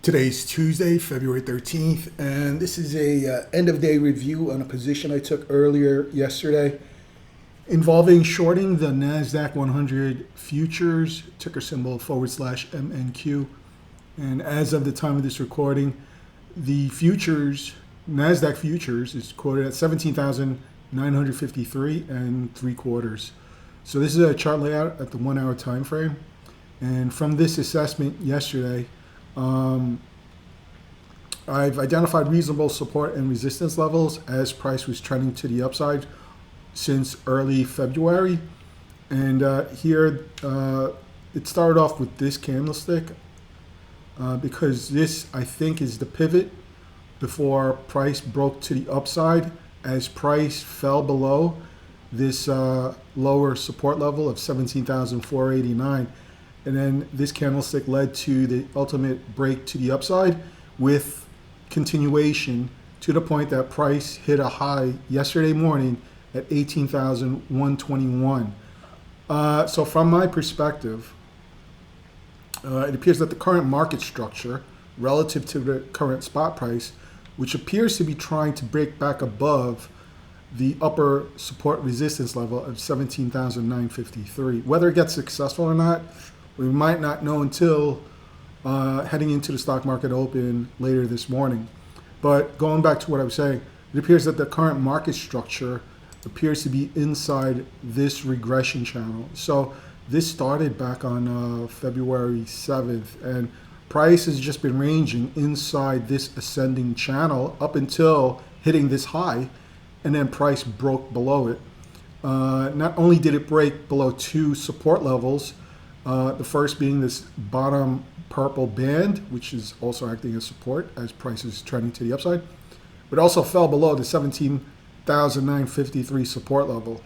Today's Tuesday, February 13th, and this is a end of day review on a position I took earlier yesterday involving shorting the NASDAQ 100 futures, ticker symbol /MNQ. And as of the time of this recording, the futures, NASDAQ futures, is quoted at 17,953 and 3/4. So this is a chart layout at the 1 hour time frame. And from this assessment yesterday, I've identified reasonable support and resistance levels as price was trending to the upside since early February. And here it started off with this candlestick because this, I think, is the pivot before price broke to the upside as price fell below this lower support level of 17,489. And then this candlestick led to the ultimate break to the upside with continuation to the point that price hit a high yesterday morning at 18,121. So from my perspective, it appears that the current market structure relative to the current spot price, which appears to be trying to break back above the upper support resistance level of 17,953. Whether it gets successful or not, we might not know until heading into the stock market open later this morning. But going back to what I was saying, it appears that the current market structure appears to be inside this regression channel. So this started back on February 7th, and price has just been ranging inside this ascending channel up until hitting this high, and then price broke below it. Not only did it break below two support levels, the first being this bottom purple band, which is also acting as support as price is trending to the upside, but also fell below the 17,953 support level,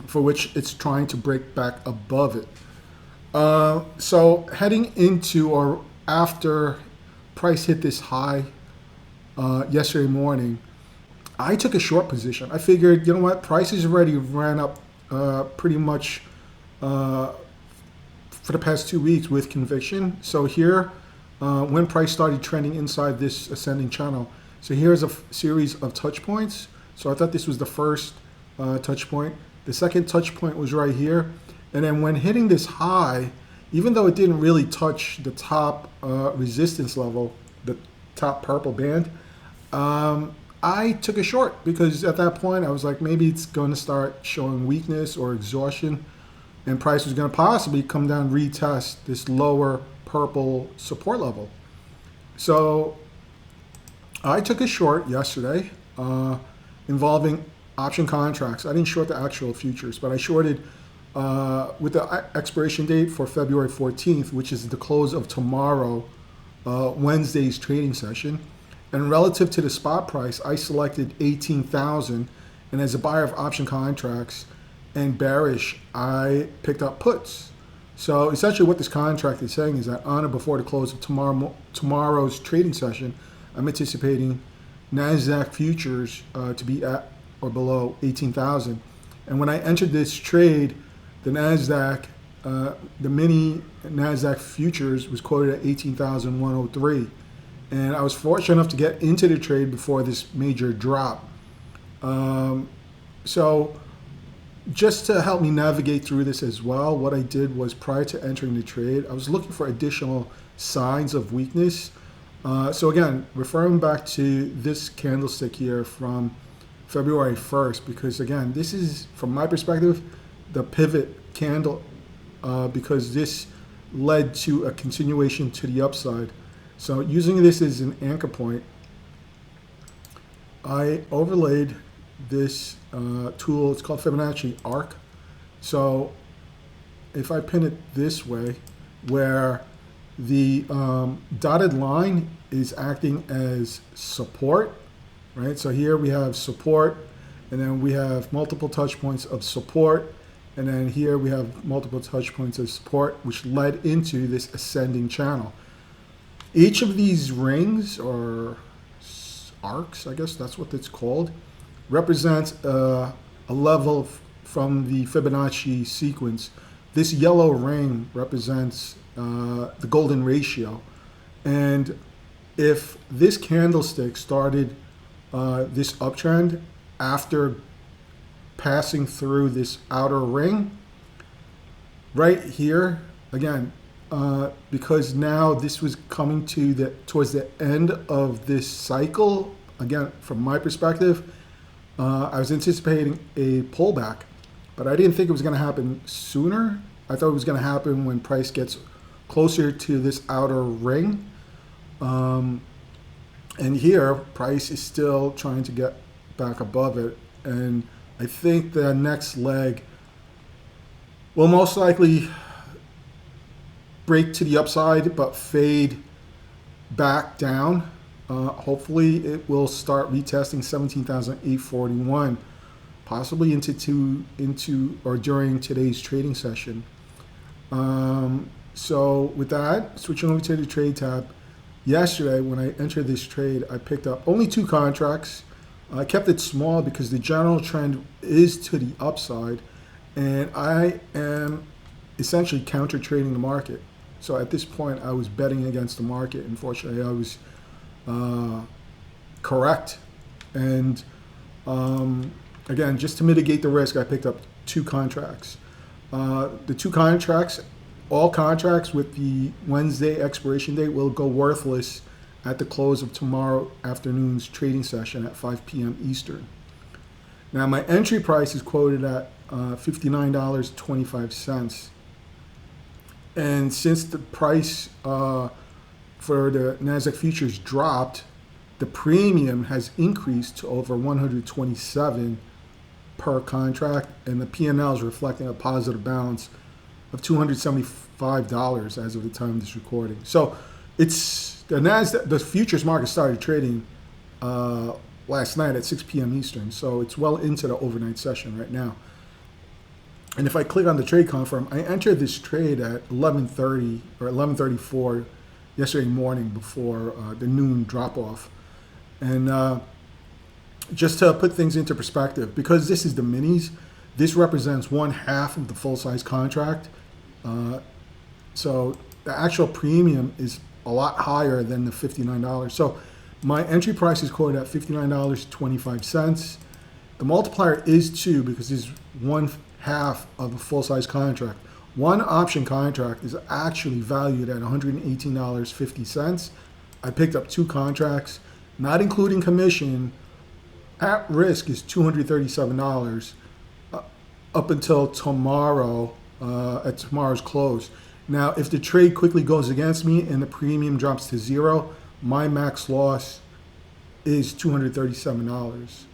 for which it's trying to break back above it. So heading into or after price hit this high yesterday morning, I took a short position. I figured, you know what, prices already ran up pretty much for the past 2 weeks with conviction. So here, when price started trending inside this ascending channel, so here's a series of touch points. So I thought this was the first touch point. The second touch point was right here. And then when hitting this high, even though it didn't really touch the top resistance level, the top purple band, I took a short because at that point I was like, maybe it's going to start showing weakness or exhaustion, and price was going to possibly come down, retest this lower purple support level. So I took a short yesterday involving option contracts. I didn't short the actual futures, but I shorted with the expiration date for February 14th, which is the close of tomorrow, Wednesday's trading session. And relative to the spot price, I selected 18,000. And as a buyer of option contracts and bearish, I picked up puts. So essentially what this contract is saying is that on or before the close of tomorrow's trading session, I'm anticipating NASDAQ futures to be at or below 18,000. And when I entered this trade, the NASDAQ, the mini NASDAQ futures was quoted at 18,103. And I was fortunate enough to get into the trade before this major drop. So just to help me navigate through this as well, what I did was prior to entering the trade, I was looking for additional signs of weakness. So again, referring back to this candlestick here from February 1st, because again, this is, from my perspective, the pivot candle, because this led to a continuation to the upside. So using this as an anchor point, I overlaid this tool. It's called Fibonacci arc. So if I pin it this way, where the dotted line is acting as support, right? So here we have support, and then we have multiple touch points of support, and then here we have multiple touch points of support, which led into this ascending channel. Each of these rings, or arcs, I guess that's what it's called, represents a level from the Fibonacci sequence. This yellow ring represents the golden ratio. And if this candlestick started this uptrend after passing through this outer ring right here, again, because now this was coming to towards the end of this cycle, again, from my perspective, I was anticipating a pullback, but I didn't think it was going to happen sooner. I thought it was going to happen when price gets closer to this outer ring. And here, price is still trying to get back above it. And I think the next leg will most likely break to the upside, but fade back down. Hopefully, it will start retesting 17,841, possibly into or during today's trading session. So with that, switching over to the trade tab. Yesterday, when I entered this trade, I picked up only 2 contracts. I kept it small because the general trend is to the upside, and I am essentially counter trading the market. So at this point, I was betting against the market. Unfortunately, I was correct. And again, just to mitigate the risk, I picked up 2 contracts. The 2 contracts, all contracts with the Wednesday expiration date, will go worthless at the close of tomorrow afternoon's trading session at 5 p.m. Eastern. Now, my entry price is quoted at $59.25. And since the price for the NASDAQ futures dropped, the premium has increased to over $127 per contract, and the P&L is reflecting a positive balance of $275 as of the time of this recording. So it's the NASDAQ, the futures market started trading last night at 6 p.m. Eastern, so it's well into the overnight session right now. And if I click on the trade confirm, I entered this trade at 11:30 or 11:34 yesterday morning before the noon drop off. And just to put things into perspective, because this is the minis, this represents 1/2 of the full size contract. So the actual premium is a lot higher than the $59. So my entry price is quoted at $59.25. The multiplier is 2 because it's 1/2 of a full size contract. One option contract is actually valued at $118.50. I picked up 2 contracts, not including commission. At risk is $237 up until tomorrow, at tomorrow's close. Now, if the trade quickly goes against me and the premium drops to 0, my max loss is $237,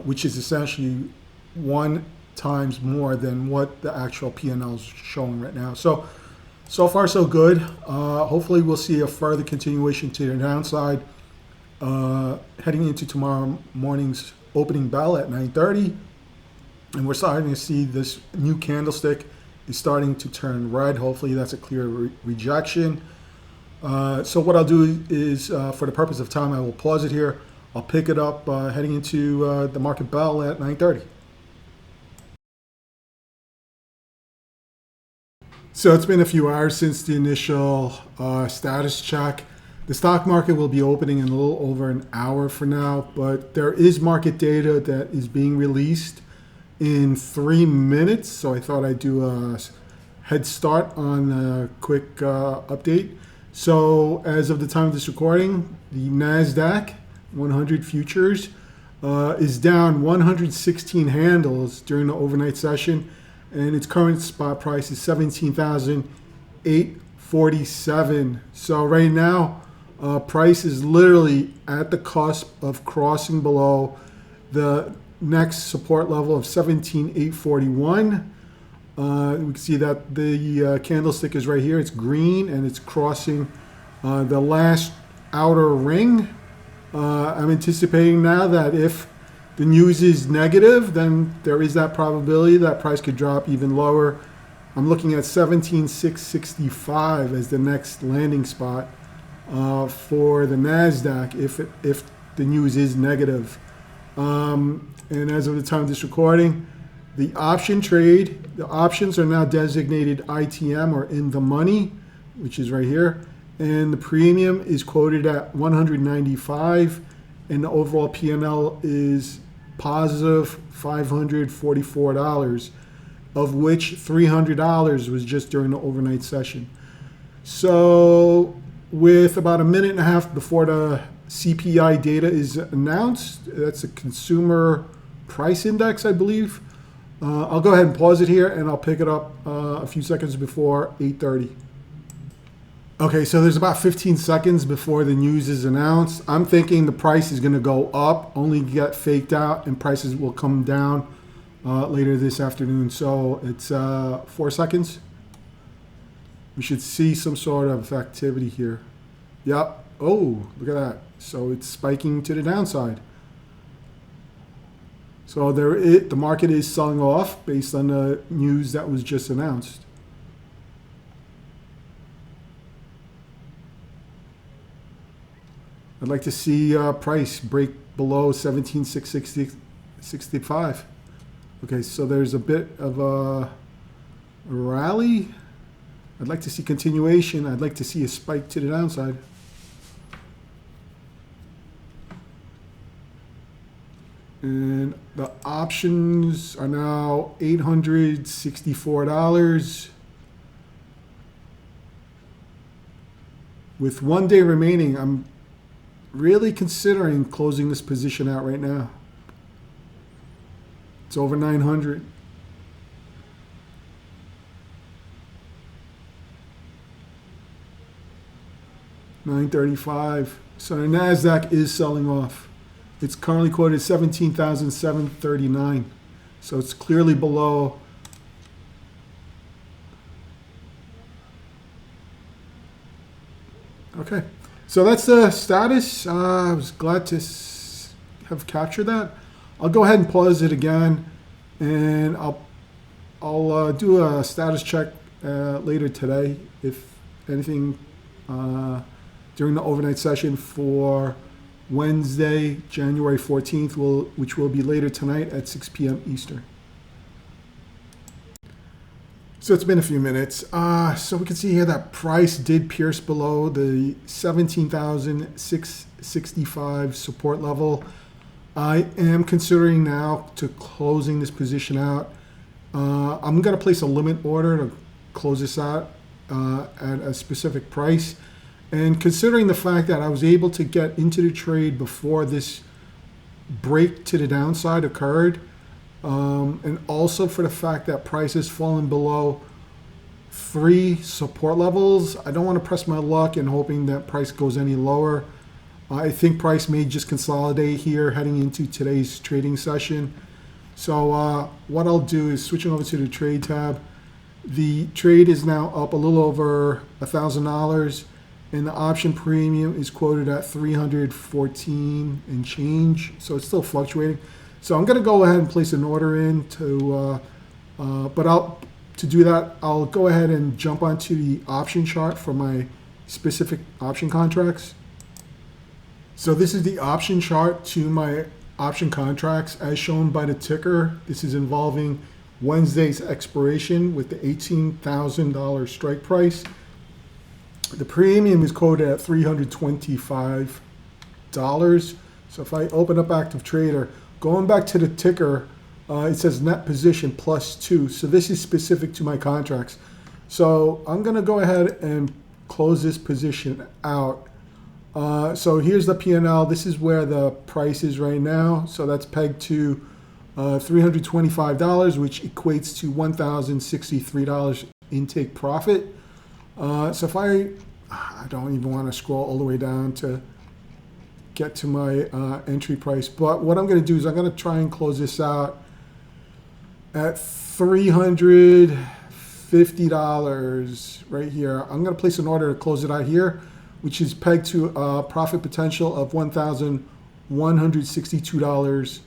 which is essentially 1 times more than what the actual P&L is showing right now. So far so good. Hopefully we'll see a further continuation to the downside heading into tomorrow morning's opening bell at 9:30. And we're starting to see this new candlestick is starting to turn red. Hopefully that's a clear rejection. So what I'll do is, for the purpose of time, I will pause it here. I'll pick it up heading into the market bell at 9:30. So it's been a few hours since the initial status check. The stock market will be opening in a little over an hour for now, but there is market data that is being released in 3 minutes. So I thought I'd do a head start on a quick update. So as of the time of this recording, the NASDAQ 100 futures is down 116 handles during the overnight session, and its current spot price is 17,847. So right now, price is literally at the cusp of crossing below the next support level of 17,841. We can see that the candlestick is right here. It's green and it's crossing the last outer ring. I'm anticipating now that if the news is negative, then there is that probability that price could drop even lower. I'm looking at 17,665 as the next landing spot for the NASDAQ if the news is negative. And as of the time of this recording, the option trade, the options are now designated ITM or in the money, which is right here. and the premium is quoted at 195, and the overall P&L is positive $544, of which $300 was just during the overnight session. So with about a minute and a half before the CPI data is announced, that's a consumer price index, I believe. I'll go ahead and pause it here, and I'll pick it up a few seconds before 8:30. Okay, so there's about 15 seconds before the news is announced. I'm thinking the price is going to go up, only get faked out, and prices will come down later this afternoon. So it's 4 seconds. We should see some sort of activity here. Yep. Oh, look at that. So it's spiking to the downside. So the market is selling off based on the news that was just announced. I'd like to see price break below 17,665. Okay, so there's a bit of a rally. I'd like to see continuation. I'd like to see a spike to the downside. And the options are now $864. With 1 day remaining, I'm really considering closing this position out right now. It's over 900. $935. So the NASDAQ is selling off. It's currently quoted 17,739. So it's clearly below. Okay. So that's the status. I was glad to have captured that. I'll go ahead and pause it again, and I'll do a status check later today, if anything, during the overnight session for Wednesday, January 14th, which will be later tonight at 6 p.m. Eastern. So it's been a few minutes. So we can see here that price did pierce below the 17,665 support level. I am considering now to closing this position out. I'm going to place a limit order to close this out at a specific price. And considering the fact that I was able to get into the trade before this break to the downside occurred, and also for the fact that price has fallen below 3 support levels, I don't want to press my luck and hoping that price goes any lower. I think price may just consolidate here heading into today's trading session. So what I'll do is switching over to the trade tab. The trade is now up a little over $1,000, and the option premium is quoted at 314 and change. So it's still fluctuating. So I'm going to go ahead and place an order in to do that, I'll go ahead and jump onto the option chart for my specific option contracts. So this is the option chart to my option contracts as shown by the ticker. This is involving Wednesday's expiration with the $18,000 strike price. The premium is quoted at $325. So if I open up Active Trader, going back to the ticker, it says net position +2. So this is specific to my contracts. So I'm going to go ahead and close this position out. So here's the P&L. This is where the price is right now. So that's pegged to $325, which equates to $1,063 intake profit. So if I don't even want to scroll all the way down to get to my entry price, but what I'm going to do is I'm going to try and close this out at $350 right here. I'm going to place an order to close it out here, which is pegged to a profit potential of $1,162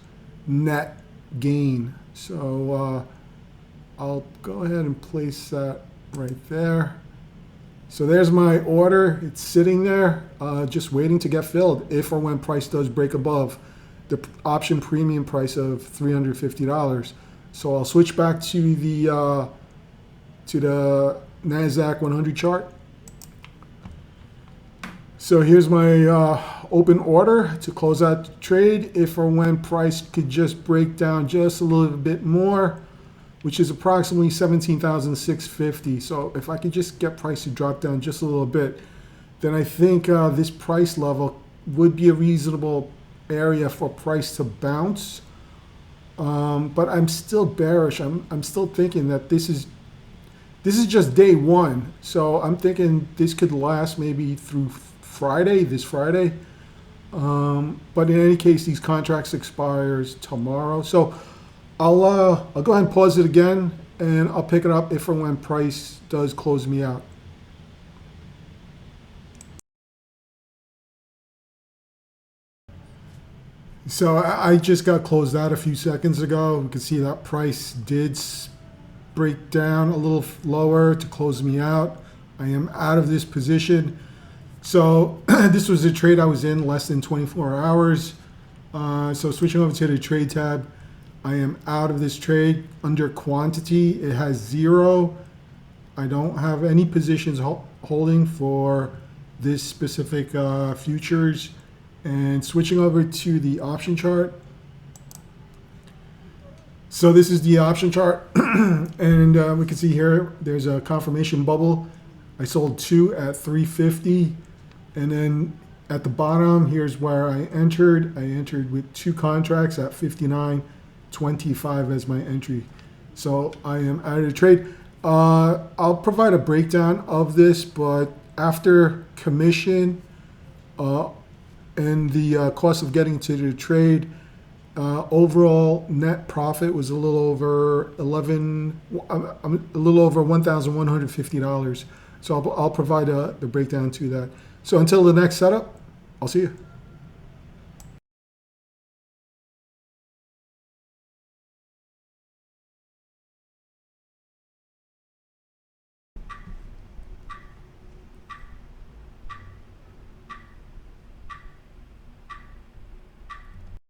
net gain. So I'll go ahead and place that right there. So there's my order. It's sitting there, just waiting to get filled if or when price does break above the option premium price of $350. So I'll switch back to the NASDAQ 100 chart. So here's my open order to close out the trade if or when price could just break down just a little bit more, which is approximately 17,650. So if I could just get price to drop down just a little bit, then I think this price level would be a reasonable area for price to bounce. But I'm still bearish. I'm still thinking that this is just day one. So I'm thinking this could last maybe through this Friday. But in any case, these contracts expires tomorrow. So I'll go ahead and pause it again, and I'll pick it up if or when price does close me out. So I just got closed out a few seconds ago. We can see that price did break down a little lower to close me out. I am out of this position. So this was a trade I was in less than 24 hours. So switching over to the trade tab, I am out of this trade. Under quantity, it has 0. I don't have any positions holding for this specific futures. And switching over to the option chart. So this is the option chart. And we can see here, there's a confirmation bubble. I sold 2 at 350. And then at the bottom, here's where I entered. I entered with 2 contracts at 59.25 as my entry. So I am out of the trade. I'll provide a breakdown of this, but after commission, and the cost of getting to the trade, overall net profit was a little over $1,150. So I'll provide the breakdown to that. So until the next setup, I'll see you.